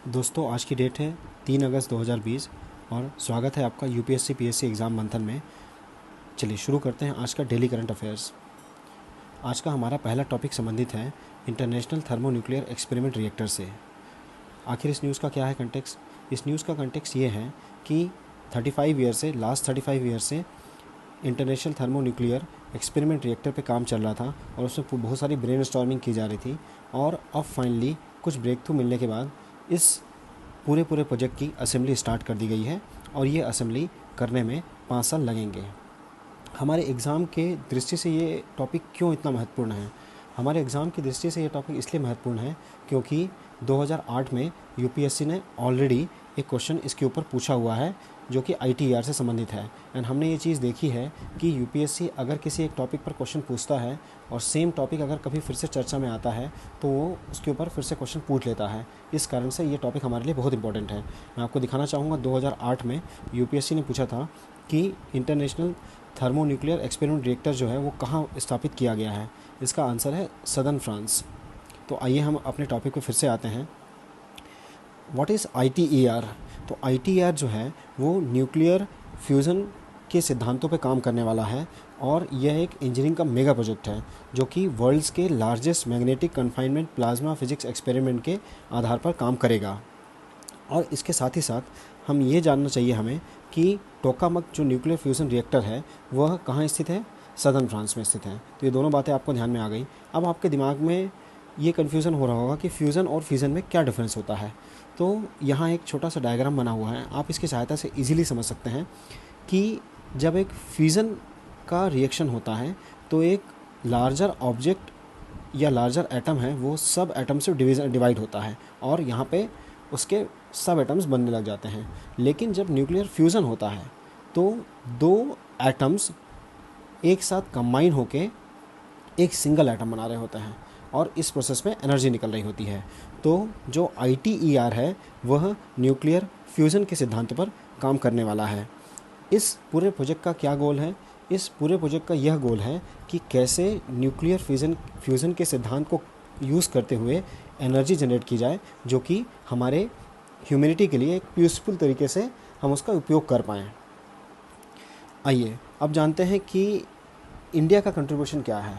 दोस्तों आज की डेट है 3 अगस्त 2020 और स्वागत है आपका यूपीएससी पीएससी एग्ज़ाम मंथन में। चलिए शुरू करते हैं आज का डेली करंट अफेयर्स। आज का हमारा पहला टॉपिक संबंधित है इंटरनेशनल थर्मोन्यूक्लियर एक्सपेरिमेंट रिएक्टर से। आखिर इस न्यूज़ का क्या है कंटेक्स्ट? इस न्यूज़ का कंटेक्स्ट ये है कि लास्ट 35 ईयर से इंटरनेशनल थर्मोन्यूक्लियर एक्सपेरिमेंट रिएक्टर पे काम चल रहा था और उसमें बहुत सारी ब्रेनस्टॉर्मिंग की जा रही थी और अब फाइनली कुछ ब्रेक थ्रू मिलने के बाद इस पूरे प्रोजेक्ट की असेंबली स्टार्ट कर दी गई है और ये असेंबली करने में 5 साल लगेंगे। हमारे एग्ज़ाम के दृष्टि से ये टॉपिक क्यों इतना महत्वपूर्ण है? हमारे एग्ज़ाम की दृष्टि से ये टॉपिक इसलिए महत्वपूर्ण है क्योंकि 2008 में यूपीएससी ने ऑलरेडी एक क्वेश्चन इसके ऊपर पूछा हुआ है जो कि आईटीईआर से संबंधित है। एंड हमने ये चीज़ देखी है कि यूपीएससी अगर किसी एक टॉपिक पर क्वेश्चन पूछता है और सेम टॉपिक अगर कभी फिर से चर्चा में आता है तो वो उसके ऊपर फिर से क्वेश्चन पूछ लेता है। इस कारण से ये टॉपिक हमारे लिए बहुत इंपॉर्टेंट है। मैं आपको दिखाना चाहूँगा 2008 में यूपीएससी ने पूछा था कि इंटरनेशनल थर्मोन्यूक्लियर एक्सपेरिमेंट रिएक्टर जो है वो कहाँ स्थापित किया गया है। इसका आंसर है सदर्न फ्रांस। तो आइए हम अपने टॉपिक पे फिर से आते हैं। What is ITER? तो आईटीईआर जो है वो न्यूक्लियर फ्यूज़न के सिद्धांतों पे काम करने वाला है और यह एक इंजीनियरिंग का मेगा प्रोजेक्ट है जो कि वर्ल्ड्स के largest magnetic confinement plasma physics experiment के आधार पर काम करेगा। और इसके साथ ही साथ हम ये जानना चाहिए हमें कि टोकामक जो न्यूक्लियर फ्यूज़न रिएक्टर है वह कहाँ स्थित है? सदर्न फ्रांस में स्थित है। तो ये दोनों बातें आपको ध्यान में आ गई। अब आपके दिमाग में ये कन्फ्यूज़न हो रहा होगा कि फ्यूज़न और फिज़न में क्या डिफरेंस होता है। तो यहाँ एक छोटा सा डायग्राम बना हुआ है, आप इसकी सहायता से इजीली समझ सकते हैं कि जब एक फ्यूज़न का रिएक्शन होता है तो एक लार्जर ऑब्जेक्ट या लार्जर एटम है वो सब एटम से डिवाइड होता है और यहाँ पे उसके सब एटम्स बनने लग जाते हैं। लेकिन जब न्यूक्लियर फ्यूज़न होता है तो दो एटम्स एक साथ कंबाइन होके एक सिंगल एटम बना रहे होते हैं और इस प्रोसेस में एनर्जी निकल रही होती है। तो जो आईटीईआर है वह न्यूक्लियर फ्यूज़न के सिद्धांत पर काम करने वाला है। इस पूरे प्रोजेक्ट का क्या गोल है? इस पूरे प्रोजेक्ट का यह गोल है कि कैसे न्यूक्लियर फ्यूज़न के सिद्धांत को यूज़ करते हुए एनर्जी जनरेट की जाए जो कि हमारे ह्यूमैनिटी के लिए एक यूज़फुल तरीके से हम उसका उपयोग कर पाएँ। आइए अब जानते हैं कि इंडिया का कंट्रीब्यूशन क्या है।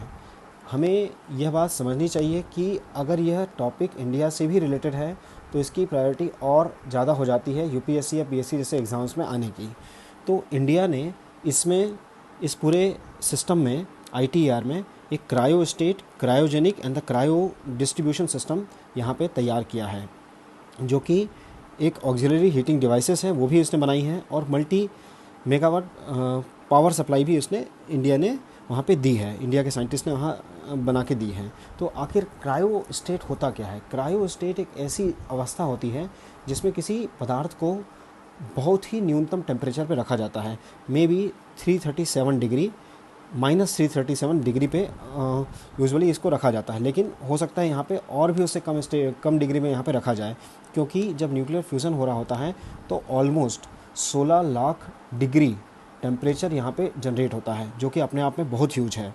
हमें यह बात समझनी चाहिए कि अगर यह टॉपिक इंडिया से भी रिलेटेड है तो इसकी प्रायोरिटी और ज़्यादा हो जाती है यूपीएससी या पीएससी जैसे एग्ज़ाम्स में आने की। तो इंडिया ने इसमें इस पूरे सिस्टम में आईटीईआर में एक cryogenic and the cryo distribution system यहाँ पे तैयार किया है जो कि एक ऑक्सिलरी हीटिंग डिवाइसेस है वो भी इसने बनाई है और मल्टी मेगावाट पावर सप्लाई भी इंडिया ने वहाँ पे दी है, इंडिया के साइंटिस्ट ने वहाँ बना के दी है। तो आखिर क्रायो स्टेट होता क्या है? क्रायो स्टेट एक ऐसी अवस्था होती है जिसमें किसी पदार्थ को बहुत ही न्यूनतम टेम्परेचर पे रखा जाता है, मे बी 337 डिग्री -337 डिग्री पे यूजुअली इसको रखा जाता है। लेकिन हो सकता है यहाँ पे और भी उससे कम डिग्री में यहाँ पे रखा जाए क्योंकि जब न्यूक्लियर फ्यूज़न हो रहा होता है तो ऑलमोस्ट 16 लाख डिग्री टेम्परेचर यहाँ पे जनरेट होता है जो कि अपने आप में बहुत ह्यूज है।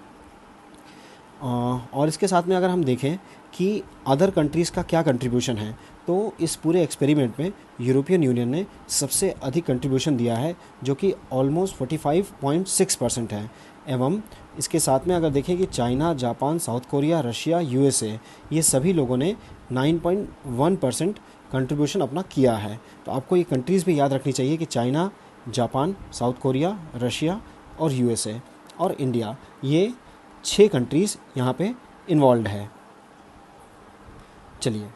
और इसके साथ में अगर हम देखें कि अदर कंट्रीज़ का क्या कंट्रीब्यूशन है तो इस पूरे एक्सपेरिमेंट में यूरोपियन यूनियन ने सबसे अधिक कंट्रीब्यूशन दिया है जो कि ऑलमोस्ट 45.6% है। एवं इसके साथ में अगर देखें कि China, Japan, south Korea, Russia, USA ये सभी लोगों ने 9.1% कंट्रीब्यूशन अपना किया है। तो आपको ये कंट्रीज़ भी याद रखनी चाहिए कि China, Japan, south Korea, Russia और यूएसए और इंडिया, ये 6 कंट्रीज़ यहाँ पे इन्वॉल्व है। चलिए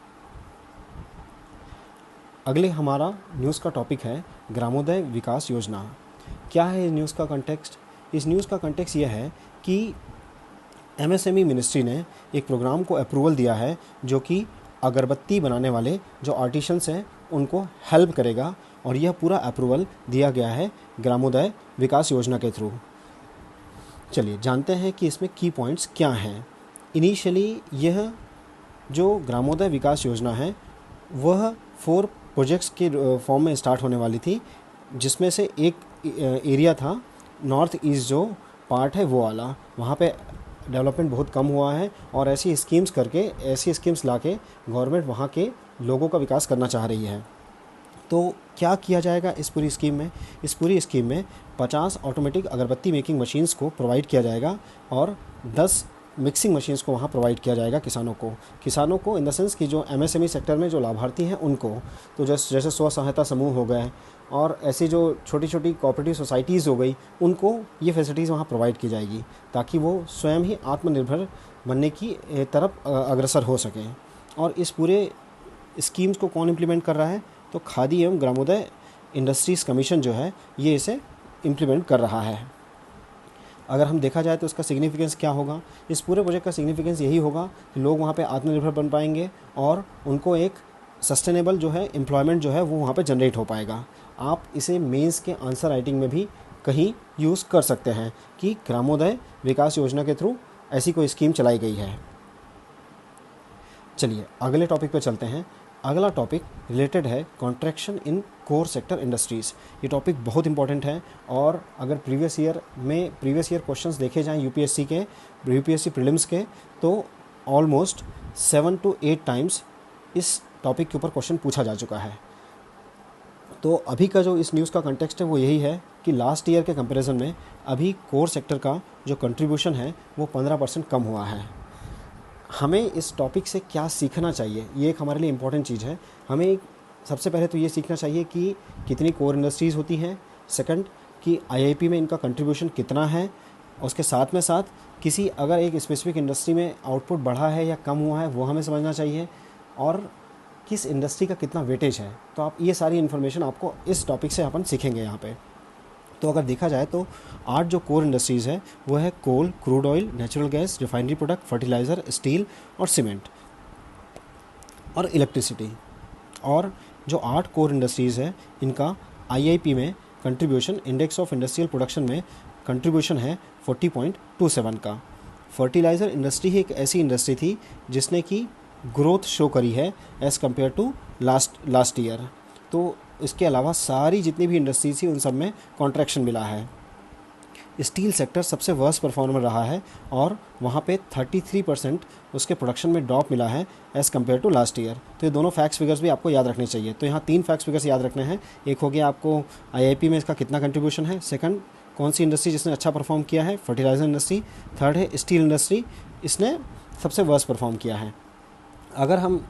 अगले हमारा न्यूज़ का टॉपिक है ग्रामोदय विकास योजना। क्या है इस न्यूज़ का कंटेक्स्ट? इस न्यूज़ का कंटेक्स्ट यह है कि एमएसएमई मिनिस्ट्री ने एक प्रोग्राम को अप्रूवल दिया है जो कि अगरबत्ती बनाने वाले जो आर्टिशंस हैं उनको हेल्प करेगा और यह पूरा अप्रूवल दिया गया है ग्रामोदय विकास योजना के थ्रू। चलिए जानते हैं कि इसमें की पॉइंट्स क्या हैं। इनिशियली यह जो ग्रामोदय विकास योजना है वह 4 प्रोजेक्ट्स के फॉर्म में स्टार्ट होने वाली थी जिसमें से एक एरिया था नॉर्थ ईस्ट जो पार्ट है वो वाला, वहाँ पे डेवलपमेंट बहुत कम हुआ है और ऐसी स्कीम्स लाके गवर्नमेंट वहाँ के लोगों का विकास करना चाह रही है। तो क्या किया जाएगा इस पूरी स्कीम में? इस पूरी स्कीम में 50 ऑटोमेटिक अगरबत्ती मेकिंग मशीन्स को प्रोवाइड किया जाएगा और 10 मिक्सिंग मशीन्स को वहाँ प्रोवाइड किया जाएगा किसानों को इन द सेंस कि जो एमएसएमई सेक्टर में जो लाभार्थी हैं उनको। तो जैसे स्व सहायता समूह हो गए और ऐसी जो छोटी छोटी कोऑपरेटिव सोसाइटीज़ हो गई, उनको ये फैसिलिटीज़ वहाँ प्रोवाइड की जाएगी ताकि वो स्वयं ही आत्मनिर्भर बनने की तरफ अग्रसर हो सकें। और इस पूरे स्कीम्स को कौन इम्प्लीमेंट कर रहा है? तो खादी एवं ग्रामोदय इंडस्ट्रीज़ कमीशन जो है ये इसे इम्प्लीमेंट कर रहा है। अगर हम देखा जाए तो इसका सिग्निफिकेंस क्या होगा? इस पूरे प्रोजेक्ट का सिग्निफिकेंस यही होगा कि लोग वहाँ पे आत्मनिर्भर बन पाएंगे और उनको एक सस्टेनेबल जो है एम्प्लॉयमेंट जो है वो वहाँ पे जनरेट हो पाएगा। आप इसे मेंस के आंसर राइटिंग में भी कहीं यूज़ कर सकते हैं कि ग्रामोदय विकास योजना के थ्रू ऐसी कोई स्कीम चलाई गई है। चलिए अगले टॉपिक पे चलते हैं। अगला टॉपिक रिलेटेड है कॉन्ट्रैक्शन इन कोर सेक्टर इंडस्ट्रीज़। ये टॉपिक बहुत इंपॉर्टेंट है और अगर प्रीवियस ईयर क्वेश्चंस देखे जाएं यूपीएससी प्रीलिम्स के, तो ऑलमोस्ट 7 to 8 टाइम्स इस टॉपिक के ऊपर क्वेश्चन पूछा जा चुका है। तो अभी का जो इस न्यूज़ का कंटेक्स्ट है वो यही है कि लास्ट ईयर के कंपैरिजन में अभी कोर सेक्टर का जो कंट्रीब्यूशन है वो 15% कम हुआ है। हमें इस टॉपिक से क्या सीखना चाहिए, ये एक हमारे लिए इम्पॉर्टेंट चीज़ है। हमें सबसे पहले तो ये सीखना चाहिए कि कितनी कोर इंडस्ट्रीज़ होती हैं, सेकंड कि आईआईपी में इनका कंट्रीब्यूशन कितना है, और उसके साथ में साथ किसी अगर एक स्पेसिफिक इंडस्ट्री में आउटपुट बढ़ा है या कम हुआ है वो हमें समझना चाहिए, और किस इंडस्ट्री का कितना वेटेज है। तो आप ये सारी इन्फॉर्मेशन आपको इस टॉपिक से अपन सीखेंगे यहाँ पे। तो अगर देखा जाए तो 8 जो कोर इंडस्ट्रीज़ है वो है coal, crude oil, natural gas, refinery product, fertiliser, steel और सीमेंट और इलेक्ट्रिसिटी। और जो 8 कोर इंडस्ट्रीज़ है इनका आईआईपी में contribution, index of industrial production में कंट्रीब्यूशन है 40.27 का। फर्टिलाइज़र इंडस्ट्री ही एक ऐसी इंडस्ट्री थी जिसने की ग्रोथ शो करी है as compare to last year. तो इसके अलावा सारी जितनी भी इंडस्ट्रीज थी उन सब में कॉन्ट्रैक्शन मिला है। स्टील सेक्टर सबसे वर्स्ट परफॉर्मर रहा है और वहाँ पे 33% उसके प्रोडक्शन में ड्रॉप मिला है as compare to last year. तो ये दोनों फैक्ट्स फिगर्स भी आपको याद रखने चाहिए। तो यहाँ 3 फैक्ट्स फिगर्स याद रखने हैं। एक हो गया आपको आईआईपी में इसका कितना कंट्रीब्यूशन है, सेकंड कौन सी इंडस्ट्री जिसने अच्छा परफॉर्म किया है, फर्टिलाइजर इंडस्ट्री, थर्ड है स्टील इंडस्ट्री, इसने सबसे वर्स्ट परफॉर्म किया है। अगर हम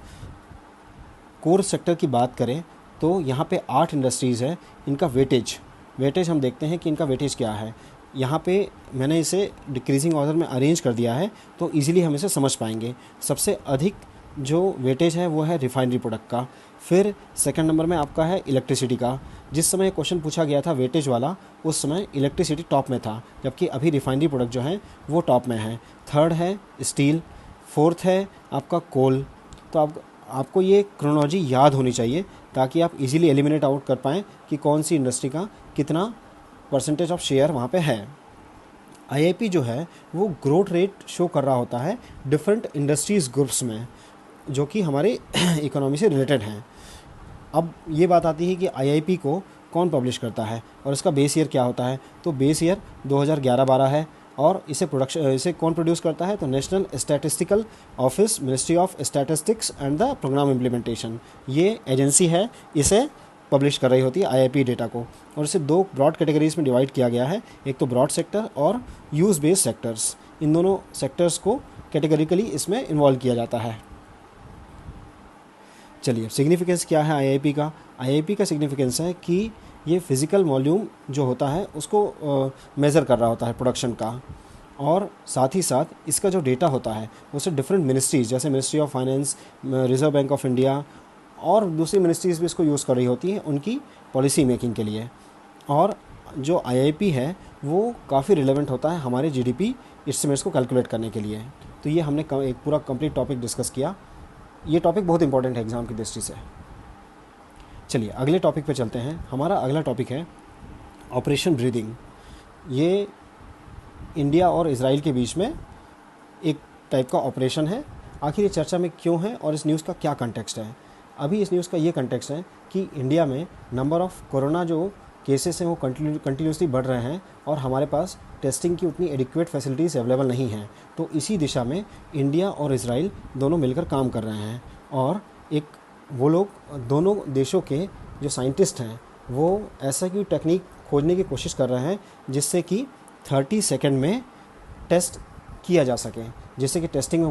कोर सेक्टर की बात करें तो यहाँ पे 8 इंडस्ट्रीज़ है, इनका वेटेज हम देखते हैं कि इनका वेटेज क्या है। यहाँ पे मैंने इसे डिक्रीजिंग ऑर्डर में अरेंज कर दिया है तो इजीली हम इसे समझ पाएंगे। सबसे अधिक जो वेटेज है वो है रिफाइनरी प्रोडक्ट का, फिर सेकंड नंबर में आपका है इलेक्ट्रिसिटी का। जिस समय क्वेश्चन पूछा गया था वेटेज वाला उस समय इलेक्ट्रिसिटी टॉप में था, जबकि अभी रिफाइनरी प्रोडक्ट जो है वो टॉप में है। थर्ड है स्टील, फोर्थ है आपका कोल। तो आपको ये क्रोनोलॉजी याद होनी चाहिए ताकि आप इजीली एलिमिनेट आउट कर पाएँ कि कौन सी इंडस्ट्री का कितना परसेंटेज ऑफ शेयर वहाँ पे है। आईआईपी जो है वो ग्रोथ रेट शो कर रहा होता है डिफरेंट इंडस्ट्रीज़ ग्रुप्स में जो कि हमारे इकोनॉमी से रिलेटेड हैं। अब ये बात आती है कि आईआईपी को कौन पब्लिश करता है और इसका बेस ईयर क्या होता है। तो बेस ईयर 2011-12 है और इसे कौन प्रोड्यूस करता है, तो national statistical office, ministry of statistics and the programme implementation, ये एजेंसी है इसे पब्लिश कर रही होती है आईआईपी डेटा को। और इसे 2 ब्रॉड कैटेगरीज में डिवाइड किया गया है, एक तो ब्रॉड सेक्टर और यूज़ बेस्ड सेक्टर्स। इन दोनों सेक्टर्स को कैटेगरिकली इसमें इन्वॉल्व किया जाता है। चलिए सिग्निफिकेंस क्या है आईआईपी का? आईआईपी का सिग्निफिकेंस है कि ये फिज़िकल वॉल्यूम जो होता है उसको मेज़र कर रहा होता है प्रोडक्शन का, और साथ ही साथ इसका जो डेटा होता है उसे डिफरेंट मिनिस्ट्रीज़ जैसे ministry of finance, reserve bank of India और दूसरी मिनिस्ट्रीज़ भी इसको यूज़ कर रही होती हैं उनकी पॉलिसी मेकिंग के लिए। और जो आईआईपी है वो काफ़ी रिलेवेंट होता है हमारे जीडीपी एस्टिमेट्स को कैलकुलेट करने के लिए। तो ये हमने एक पूरा कंप्लीट टॉपिक डिस्कस किया। ये टॉपिक बहुत इंपॉर्टेंट है एग्ज़ाम की दृष्टि से। चलिए अगले टॉपिक पे चलते हैं। हमारा अगला टॉपिक है ऑपरेशन ब्रीदिंग। ये इंडिया और इजराइल के बीच में एक टाइप का ऑपरेशन है। आखिर ये चर्चा में क्यों है और इस न्यूज़ का क्या कंटेक्स्ट है? अभी इस न्यूज़ का ये कंटेक्स्ट है कि इंडिया में नंबर ऑफ़ कोरोना जो केसेस हैं वो कंटिन्यूसली बढ़ रहे हैं और हमारे पास टेस्टिंग की उतनी एडिक्वेट फैसिलिटीज़ अवेलेबल नहीं हैं। तो इसी दिशा में इंडिया और इजराइल दोनों मिलकर काम कर रहे हैं और एक वो लोग दोनों देशों के जो साइंटिस्ट हैं वो ऐसा की टेक्निक खोजने की कोशिश कर रहे हैं जिससे कि 30 सेकंड में टेस्ट किया जा सके, जिससे कि टेस्टिंग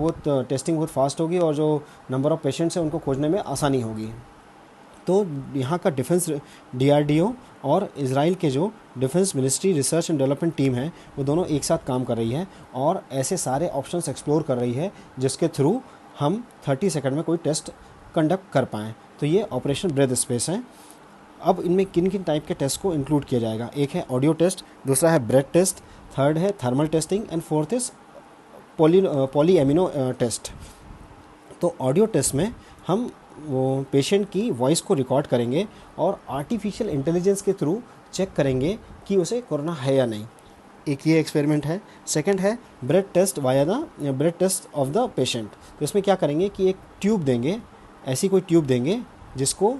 बहुत फास्ट होगी और जो नंबर ऑफ़ पेशेंट्स हैं उनको खोजने में आसानी होगी। तो यहाँ का डिफेंस DRDO और इज़राइल के जो defence ministry research and development team है वो दोनों एक साथ काम कर रही है और ऐसे सारे ऑप्शंस एक्सप्लोर कर रही है जिसके थ्रू हम 30 सेकंड में कोई टेस्ट कंडक्ट कर पाएँ। तो ये ऑपरेशन ब्रेथ स्पेस है। अब इनमें किन किन टाइप के टेस्ट को इंक्लूड किया जाएगा? एक है ऑडियो टेस्ट, दूसरा है ब्रेथ टेस्ट, थर्ड है thermal testing and fourth is poly amino test. तो ऑडियो टेस्ट में हम वो पेशेंट की वॉइस को रिकॉर्ड करेंगे और आर्टिफिशियल इंटेलिजेंस के थ्रू चेक करेंगे कि उसे कोरोना है या नहीं। एक ये एक्सपेरिमेंट है। सेकंड है breath test via the breath test of the patient. तो इसमें क्या करेंगे कि एक ट्यूब देंगे, ऐसी कोई ट्यूब देंगे जिसको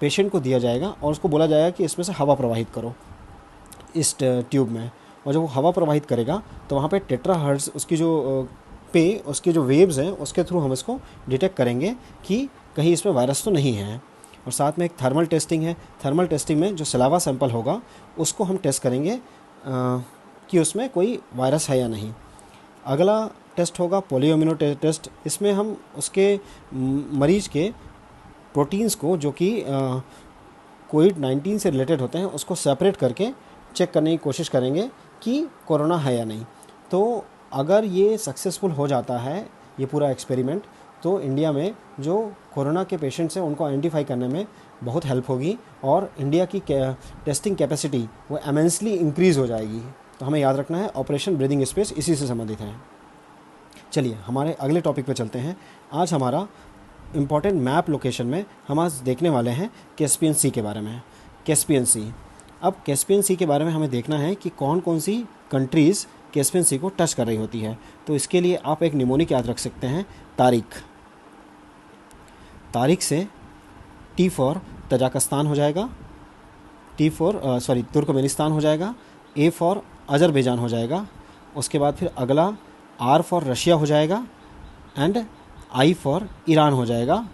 पेशेंट को दिया जाएगा और उसको बोला जाएगा कि इसमें से हवा प्रवाहित करो इस ट्यूब में, और जब वो हवा प्रवाहित करेगा तो वहाँ पे टेट्राहर्ट्ज़ उसकी जो वेव्स हैं उसके थ्रू हम इसको डिटेक्ट करेंगे कि कहीं इसमें वायरस तो नहीं है। और साथ में एक थर्मल टेस्टिंग है। थर्मल टेस्टिंग में जो सलावा सैंपल होगा उसको हम टेस्ट करेंगे कि उसमें कोई वायरस है या नहीं। अगला टेस्ट होगा पॉलीएमिनो टेस्ट। इसमें हम उसके मरीज के प्रोटीन्स को जो कि कोविड-19 से रिलेटेड होते हैं उसको सेपरेट करके चेक करने की कोशिश करेंगे कि कोरोना है या नहीं। तो अगर ये सक्सेसफुल हो जाता है ये पूरा एक्सपेरिमेंट, तो इंडिया में जो कोरोना के पेशेंट्स हैं उनको आइडेंटिफाई करने में बहुत हेल्प होगी और इंडिया की टेस्टिंग कैपेसिटी वो इमेंसली इंक्रीज़ हो जाएगी। तो हमें याद रखना है ऑपरेशन ब्रीदिंग स्पेस इसी से संबंधित है। चलिए हमारे अगले टॉपिक पे चलते हैं। आज हमारा इम्पॉर्टेंट मैप लोकेशन में हम आज देखने वाले हैं कैस्पियन सी के बारे में। कैस्पियन सी, अब कैस्पियन सी के बारे में हमें देखना है कि कौन कौन सी कंट्रीज़ कैस्पियन सी को टच कर रही होती है। तो इसके लिए आप एक निमोनिक याद रख सकते हैं, तारीख। तारीख से T फॉर तजाकिस्तान हो जाएगा, तुर्कमेनिस्तान हो जाएगा, A फॉर अजरबैजान हो जाएगा, उसके बाद फिर अगला R फॉर रशिया हो जाएगा एंड I फॉर ईरान हो जाएगा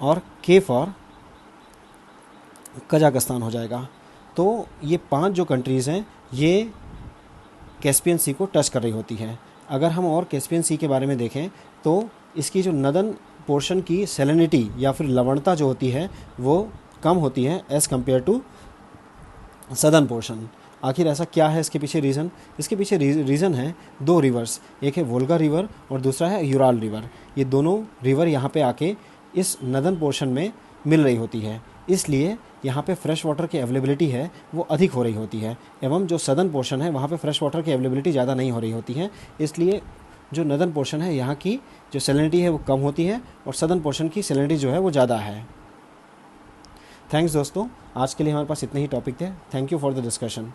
और K फॉर कजाकिस्तान हो जाएगा। तो ये 5 जो कंट्रीज़ हैं ये कैस्पियन सी को टच कर रही होती है। अगर हम और कैस्पियन सी के बारे में देखें तो इसकी जो नदर्न पोर्शन की सैलिनिटी या फिर लवणता जो होती है वो कम होती है as compare to southern portion. आखिर ऐसा क्या है इसके पीछे रीज़न? इसके पीछे रीज़न है 2 रिवर्स, एक है वोल्गा रिवर और दूसरा है यूराल रिवर। ये दोनों रिवर यहाँ पे आके इस नदर्न पोर्शन में मिल रही होती है, इसलिए यहाँ पे फ्रेश वाटर की अवेलेबिलिटी है वो अधिक हो रही होती है, एवं जो सदर्न पोर्शन है वहाँ पे फ्रेश वाटर की अवेलेबिलिटी ज़्यादा नहीं हो रही होती है। इसलिए जो नदर्न पोर्शन है यहाँ की जो सैलिनिटी है वो कम होती है और सदर्न पोर्शन की सैलिनिटी जो है वो ज़्यादा है। थैंक्स दोस्तों, आज के लिए हमारे पास इतने ही टॉपिक थे। Thank you for the discussion.